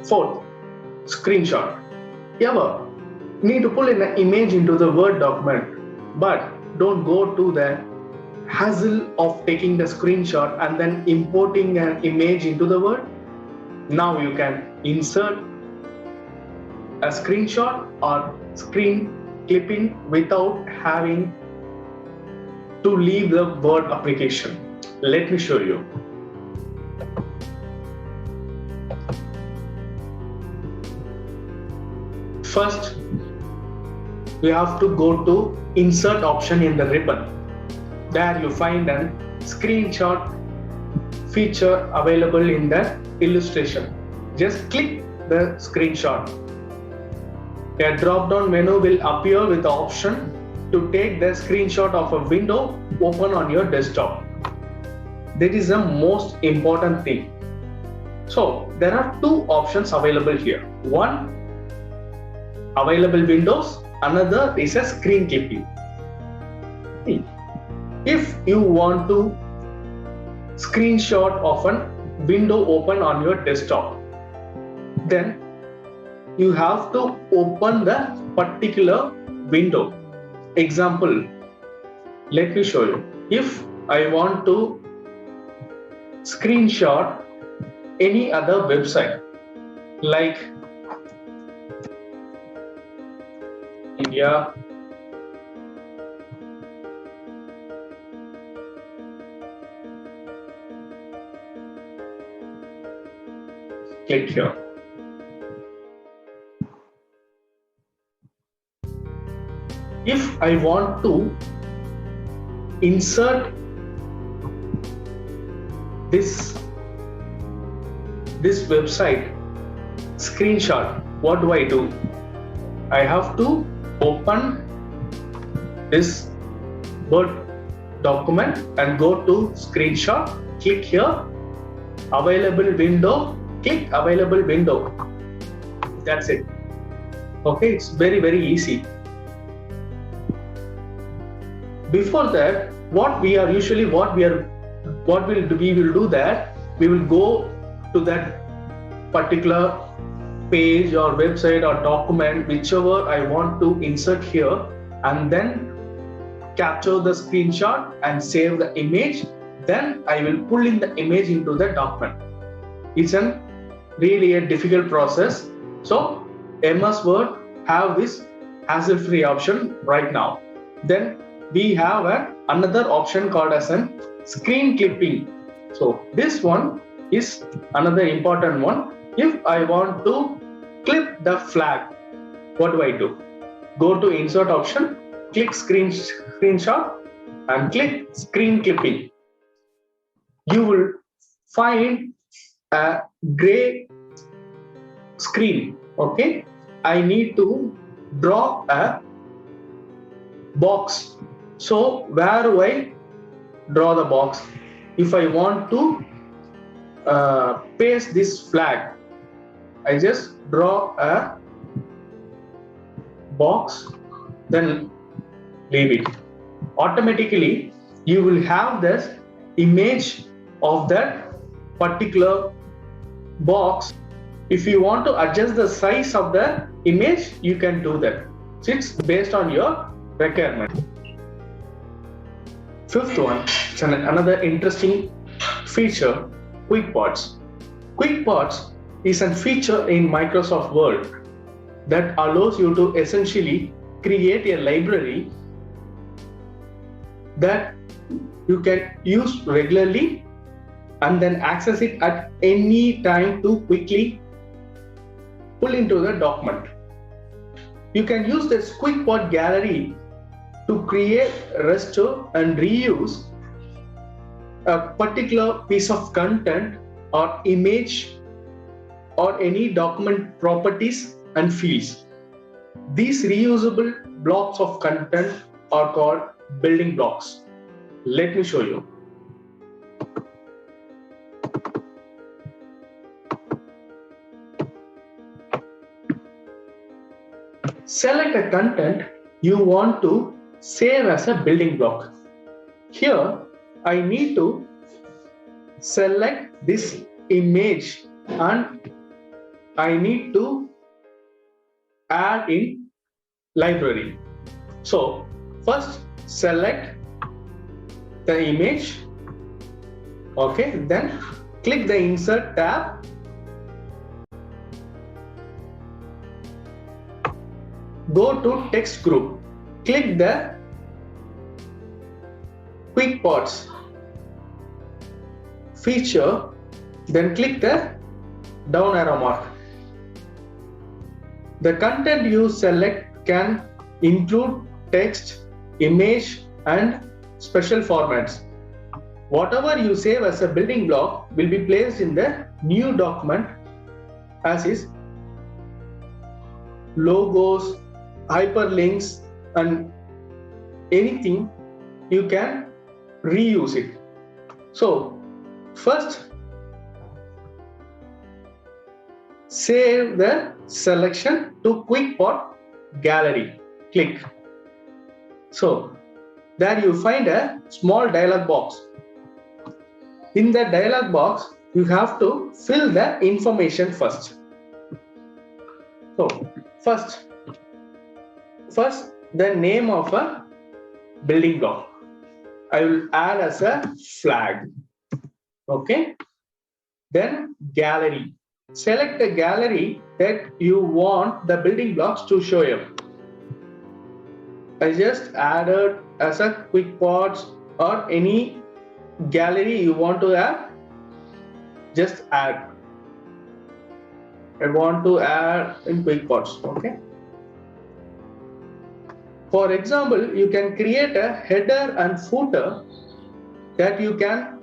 Fourth, screenshot. Ever need to pull in an image into the Word document, but don't go to the hassle of taking the screenshot and then importing an image into the Word? Now you can insert a screenshot or screen clipping without having to leave the Word application. Let me show you. First, you have to go to insert option in the ribbon. There you find a screenshot feature available in the illustration. Just click the screenshot. A drop-down menu will appear with the option to take the screenshot of a window open on your desktop. That is the most important thing. So there are two options available here. One, available windows. Another is a screen clipping. If you want to screenshot of a window open on your desktop, then you have to open the particular window. Example, let me show you. If I want to screenshot any other website like India click here. If I want to insert this website screenshot, what do? I have to open this Word document and go to screenshot, click here, available window, click available window. That's it. Okay, it's very, very easy. Before that, we will do that, we will go to that particular page or website or document, whichever I want to insert here, and then capture the screenshot and save the image. Then I will pull in the image into the document. It's really a difficult process. So MS Word have this hassle-free option right now. Then we have another option called as a screen clipping. So this one is another important one. If I want to clip the flag, what do? Go to insert option, click screenshot and click screen clipping. You will find a gray screen. Okay, I need to draw a box. So where do I draw the box? If I want to paste this flag, I just draw a box, then leave it. Automatically, you will have this image of that particular box. If you want to adjust the size of the image, you can do that. So it's based on your requirement. Fifth one, it's another interesting feature, Quick Pods. Quick Pods is a feature in Microsoft Word that allows you to essentially create a library that you can use regularly and then access it at any time to quickly pull into the document. You can use this Quick Pod gallery to create, restore and reuse a particular piece of content or image or any document properties and fields. These reusable blocks of content are called building blocks. Let me show you. Select a content you want to save as a building block. Here, I need to select this image and I need to add in library. So first select the image, okay, then click the insert tab, go to text group, click the quick pods feature, then click the down arrow mark. The content you select can include text, image, and special formats. Whatever you save as a building block will be placed in the new document as is logos, hyperlinks, and anything you can reuse it. So first save the selection to QuickPod gallery. Click. So there you find a small dialog box. In the dialog box, you have to fill the information first. So first the name of a building block. I will add as a flag. Okay. Then gallery. Select the gallery that you want the building blocks to show up. I just added as a QuickPods or any gallery you want to add, just add. I want to add in QuickPods, okay? For example, you can create a header and footer that you can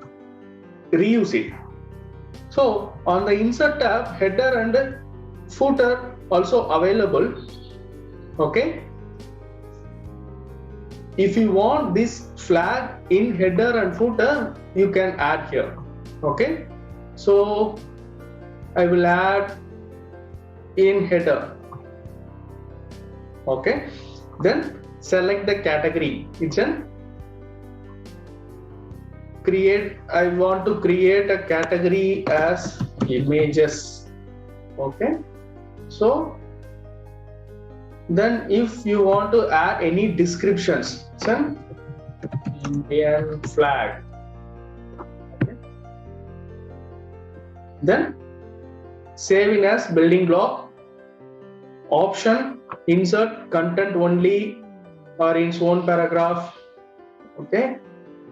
reuse it. So on the insert tab, header and footer also available, okay? If you want this flag in header and footer, you can add here, okay? So I will add in header, okay? Then select the category. It's an create. I want to create a category as images, okay? So then if you want to add any descriptions, it's an Indian flag, okay? Then save in as building block, option insert content only or in its own paragraph, okay?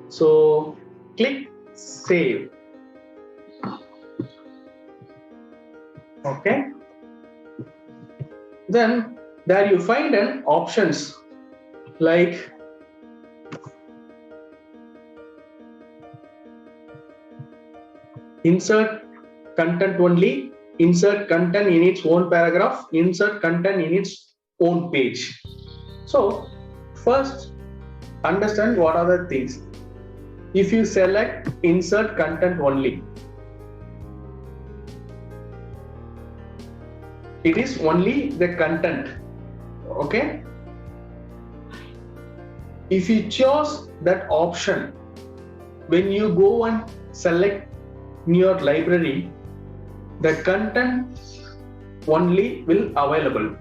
So click save, okay? Then there you find an options like insert content only, insert content in its own paragraph, insert content in its own page. So first understand what are the things. If you select insert content only, it is only the content, okay? If you chose that option, when you go and select in your library, the content only will available,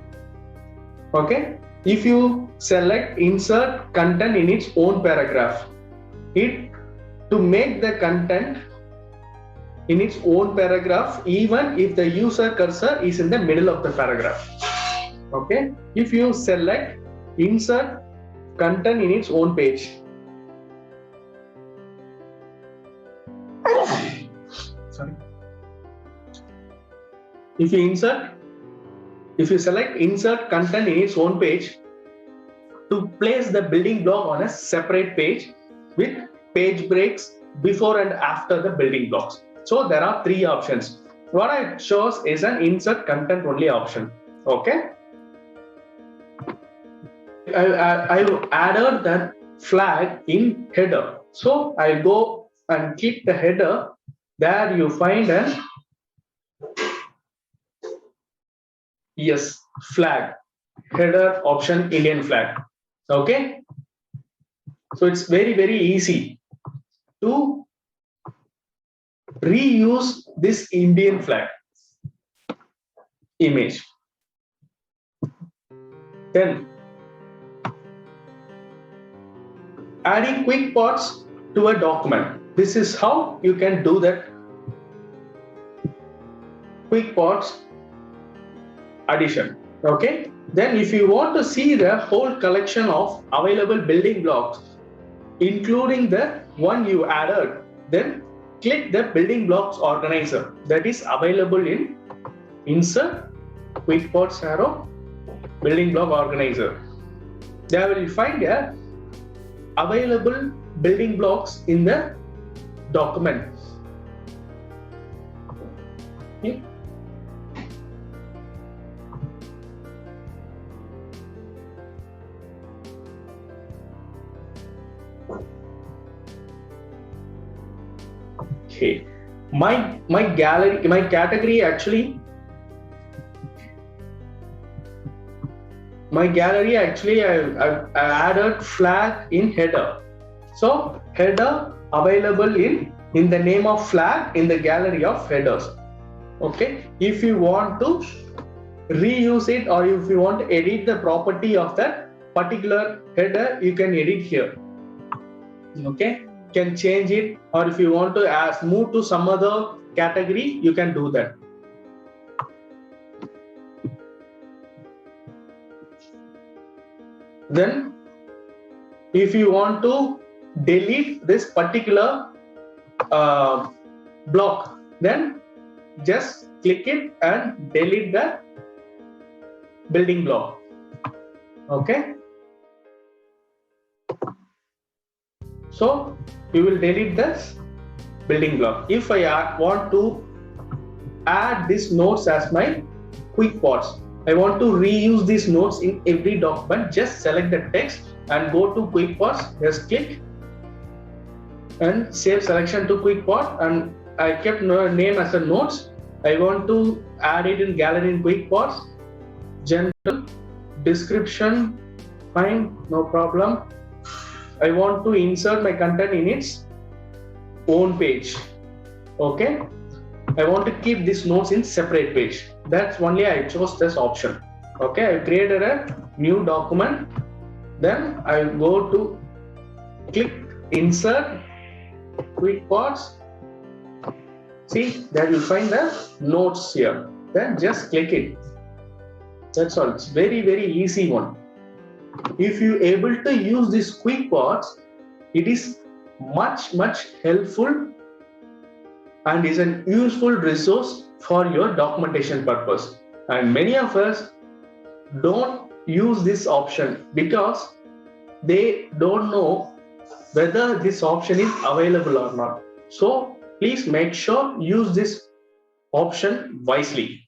okay? If you select insert content in its own paragraph, it to make the content in its own paragraph even if the user cursor is in the middle of the paragraph, okay? If you select insert content in its own page, sorry, if you select insert content in its own page, to place the building block on a separate page with page breaks before and after the building blocks. So there are three options. What I chose is an insert content only option, okay? I added that flag in header. So I'll go and click the header. There you find an yes flag, header option Indian flag, okay? So it's very, very easy to reuse this Indian flag. image. Then adding quick parts to a document. This is how you can do that quick parts addition. Okay. Then if you want to see the whole collection of available building blocks, including the one you added, then click the building blocks organizer that is available in insert quick parts arrow building block organizer. There will find a available building blocks in the document. Okay. Okay, my gallery, my category actually, I've added flag in header. So header available in the name of flag in the gallery of headers. Okay, if you want to reuse it or if you want to edit the property of that particular header, you can edit here. Okay, can change it, or if you want to move to some other category, you can do that. Then if you want to delete this particular block, then just click it and delete the building block. Okay, so we will delete this building block. If I want to add these notes as my quick parts, I want to reuse these notes in every document, just select the text and go to quick parts, just click and save selection to quick part, and I kept name as a notes. I want to add it in gallery in quick parts, general description, fine, no problem. I want to insert my content in its own page. Okay, I want to keep these notes in separate page. That's only I chose this option. Okay, I created a new document. Then I go to click insert quick parts. See, there you'll find the notes here. Then just click it. That's all. It's very, very easy one. If you able to use these quick parts, it is much helpful and is an useful resource for your documentation purpose. And many of us don't use this option because they don't know whether this option is available or not. So please make sure use this option wisely.